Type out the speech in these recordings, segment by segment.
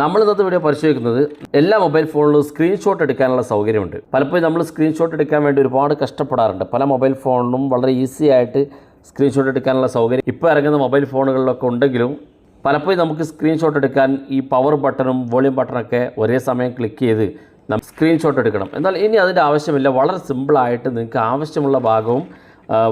നമ്മൾ ഇന്നത്തെ വീഡിയോ പരിശോധിക്കുന്നത് എല്ലാ മൊബൈൽ ഫോണിലും സ്ക്രീൻഷോട്ട് എടുക്കാനുള്ള സൗകര്യമുണ്ട്. പലപ്പോഴും നമ്മൾ സ്ക്രീൻഷോട്ട് എടുക്കാൻ വേണ്ടി ഒരുപാട് കഷ്ടപ്പെടാറുണ്ട്. പല മൊബൈൽ ഫോണിനും വളരെ ഈസി ആയിട്ട് സ്ക്രീൻഷോട്ട് എടുക്കാനുള്ള സൗകര്യം ഇപ്പോൾ ഇറങ്ങുന്ന മൊബൈൽ ഫോണുകളിലൊക്കെ ഉണ്ടെങ്കിലും പലപ്പോഴും നമുക്ക് സ്ക്രീൻഷോട്ട് എടുക്കാൻ ഈ പവർ ബട്ടണും വോളിയം ബട്ടണൊക്കെ ഒരേ സമയം ക്ലിക്ക് ചെയ്ത് സ്ക്രീൻഷോട്ട് എടുക്കണം. എന്നാൽ ഇനി അതിൻ്റെ ആവശ്യമില്ല. വളരെ സിമ്പിളായിട്ട് നിങ്ങൾക്ക് ആവശ്യമുള്ള ഭാഗവും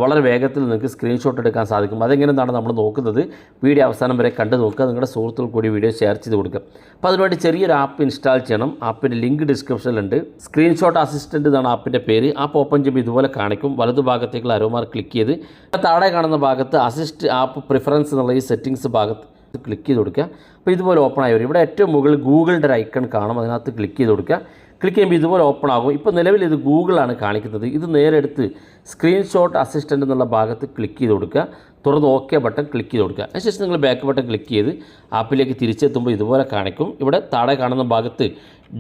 വളരെ വേഗത്തിൽ നിങ്ങൾക്ക് സ്ക്രീൻഷോട്ട് എടുക്കാൻ സാധിക്കും. അതെങ്ങനെയാണ് നമ്മൾ നോക്കുന്നത്. വീഡിയോ അവസാനം വരെ കണ്ടു നോക്കുക. നിങ്ങളുടെ സുഹൃത്തുക്കൾ കൂടി വീഡിയോ ഷെയർ ചെയ്ത് കൊടുക്കുക. അപ്പോൾ അതിനുവേണ്ടി ചെറിയൊരു ആപ്പ് ഇൻസ്റ്റാൾ ചെയ്യണം. ആപ്പിൻ്റെ ലിങ്ക് ഡിസ്ക്രിപ്ഷനിലുണ്ട്. സ്ക്രീൻഷോട്ട് അസിസ്റ്റൻറ്റ് എന്നാണ് ആപ്പിൻ്റെ പേര്. ആപ്പ് ഓപ്പൺ ചെയ്യുമ്പോൾ ഇതുപോലെ കാണിക്കും. വലതുഭാഗത്തേക്കുള്ള അരോ മാർക്ക് ക്ലിക്ക് ചെയ്ത് താഴെ കാണുന്ന ഭാഗത്ത് അസിസ്റ്റ് ആപ്പ് പ്രിഫറൻസ് എന്നുള്ള ഈ സെറ്റിങ്സ് ഭാഗത്ത് ക്ലിക്ക് ചെയ്ത് കൊടുക്കുക. അപ്പോൾ ഇതുപോലെ ഓപ്പൺ ആയി വരും. ഇവിടെ ഏറ്റവും മുകളിൽ ഗൂഗിളിൻ്റെ ഒരു ഐക്കൺ കാണും. അതിനകത്ത് ക്ലിക്ക് ചെയ്ത് കൊടുക്കുക. ക്ലിക്ക് ചെയ്യുമ്പോൾ ഇതുപോലെ ഓപ്പൺ ആകും. ഇപ്പോൾ നിലവിൽ ഇത് ഗൂഗിളാണ് കാണിക്കുന്നത്. ഇത് നേരെ എടുത്ത് സ്ക്രീൻഷോട്ട് അസിസ്റ്റൻ്റ് എന്നുള്ള ഭാഗത്ത് ക്ലിക്ക് ചെയ്ത് കൊടുക്കുക. തുടർന്ന് ഓക്കെ ബട്ടൺ ക്ലിക്ക് ചെയ്ത് കൊടുക്കുക. അതിനുശേഷം നിങ്ങൾ ബാക്ക് ബട്ടൺ ക്ലിക്ക് ചെയ്ത് ആപ്പിലേക്ക് തിരിച്ചെത്തുമ്പോൾ ഇതുപോലെ കാണിക്കും. ഇവിടെ താഴെ കാണുന്ന ഭാഗത്ത്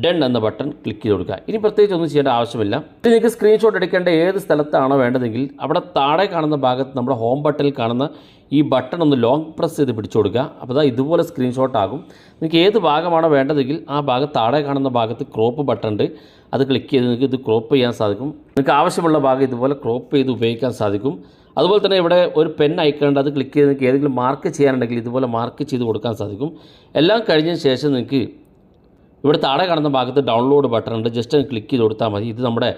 ഡൺ എന്ന ബട്ടൺ ക്ലിക്ക് ചെയ്ത് കൊടുക്കുക. ഇനി പ്രത്യേകിച്ച് ഒന്നും ചെയ്യേണ്ട ആവശ്യമില്ല. ഇത് നിങ്ങൾക്ക് സ്ക്രീൻഷോട്ട് എടുക്കേണ്ട ഏത് സ്ഥലത്താണോ വേണ്ടതെങ്കിൽ അവിടെ താഴെ കാണുന്ന ഭാഗത്ത് നമ്മുടെ ഹോം ബട്ടണിൽ കാണുന്ന ഈ ബട്ടൺ ഒന്ന് ലോങ് പ്രസ് ചെയ്ത് പിടിച്ചു കൊടുക്കുക. അപ്പോൾ ഇതുപോലെ സ്ക്രീൻഷോട്ട് ആകും. നിങ്ങൾക്ക് ഏത് ഭാഗമാണോ വേണ്ടതെങ്കിൽ ആ ഭാഗത്ത് താഴെ കാണുന്ന ഭാഗത്ത് ക്രോപ്പ് ബട്ടൺ ഉണ്ട്. അത് ക്ലിക്ക് ചെയ്ത് നിങ്ങൾക്ക് ഇത് ക്രോപ്പ് ചെയ്യാൻ സാധിക്കും. നിങ്ങൾക്ക് ആവശ്യമുള്ള ഭാഗം ഇതുപോലെ ക്രോപ്പ് ചെയ്ത് ഉപയോഗിക്കാൻ സാധിക്കും. അതുപോലെ തന്നെ ഇവിടെ ഒരു പെൻ ഐക്കൺ ഉണ്ട്. അത് ക്ലിക്ക് ചെയ്ത് നിങ്ങൾക്ക് ഏതെങ്കിലും മാർക്ക് ചെയ്യാനുണ്ടെങ്കിൽ ഇതുപോലെ മാർക്ക് ചെയ്ത് കൊടുക്കാൻ സാധിക്കും. എല്ലാം കഴിഞ്ഞതിന് ശേഷം നിങ്ങൾക്ക് ഇവിടെ താഴെ കാണുന്ന ഭാഗത്ത് ഡൗൺലോഡ് ബട്ടൺ ഉണ്ട്. ജസ്റ്റ് ക്ലിക്ക് ചെയ്ത് കൊടുത്താൽ മതി. ഇത് നമ്മുടെ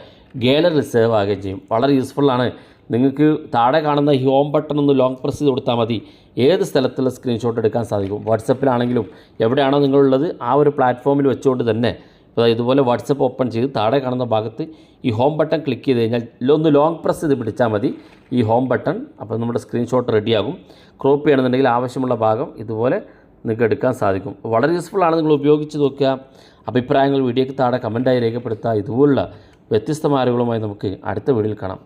ഗാലറിയിൽ സേവ് ആകുകയും ചെയ്യും. വളരെ യൂസ്ഫുള്ളാണ്. നിങ്ങൾക്ക് താഴെ കാണുന്ന ഈ ഹോം ബട്ടൺ ഒന്ന് ലോങ് പ്രസ് ചെയ്ത് കൊടുത്താൽ മതി. ഏത് സ്ഥലത്തുള്ള സ്ക്രീൻഷോട്ട് എടുക്കാൻ സാധിക്കും. വാട്സപ്പിലാണെങ്കിലും എവിടെയാണോ നിങ്ങളുള്ളത് ആ ഒരു പ്ലാറ്റ്ഫോമിൽ വെച്ചുകൊണ്ട് തന്നെ അപ്പോൾ ഇതുപോലെ വാട്സപ്പ് ഓപ്പൺ ചെയ്ത് താഴെ കാണുന്ന ഭാഗത്ത് ഈ ഹോം ബട്ടൺ ക്ലിക്ക് ചെയ്ത് കഴിഞ്ഞാൽ ഒന്ന് ലോങ് പ്രസ് ചെയ്ത് പിടിച്ചാൽ മതി ഈ ഹോം ബട്ടൺ. അപ്പോൾ നമ്മുടെ സ്ക്രീൻഷോട്ട് റെഡിയാകും. ക്രോപ്പ് ചെയ്യണമെന്നുണ്ടെങ്കിൽ ആവശ്യമുള്ള ഭാഗം ഇതുപോലെ നിങ്ങൾക്ക് എടുക്കാൻ സാധിക്കും. വളരെ യൂസ്ഫുള്ളാണ്. നിങ്ങൾ ഉപയോഗിച്ച് നോക്കുക. അഭിപ്രായങ്ങൾ വീഡിയോയ്ക്ക് താഴെ കമൻറ്റായി രേഖപ്പെടുത്തുക. ഇതുപോലുള്ള വ്യത്യസ്തമായ അറിവുകളുമായി നമുക്ക് അടുത്ത വീഡിയോയിൽ കാണാം.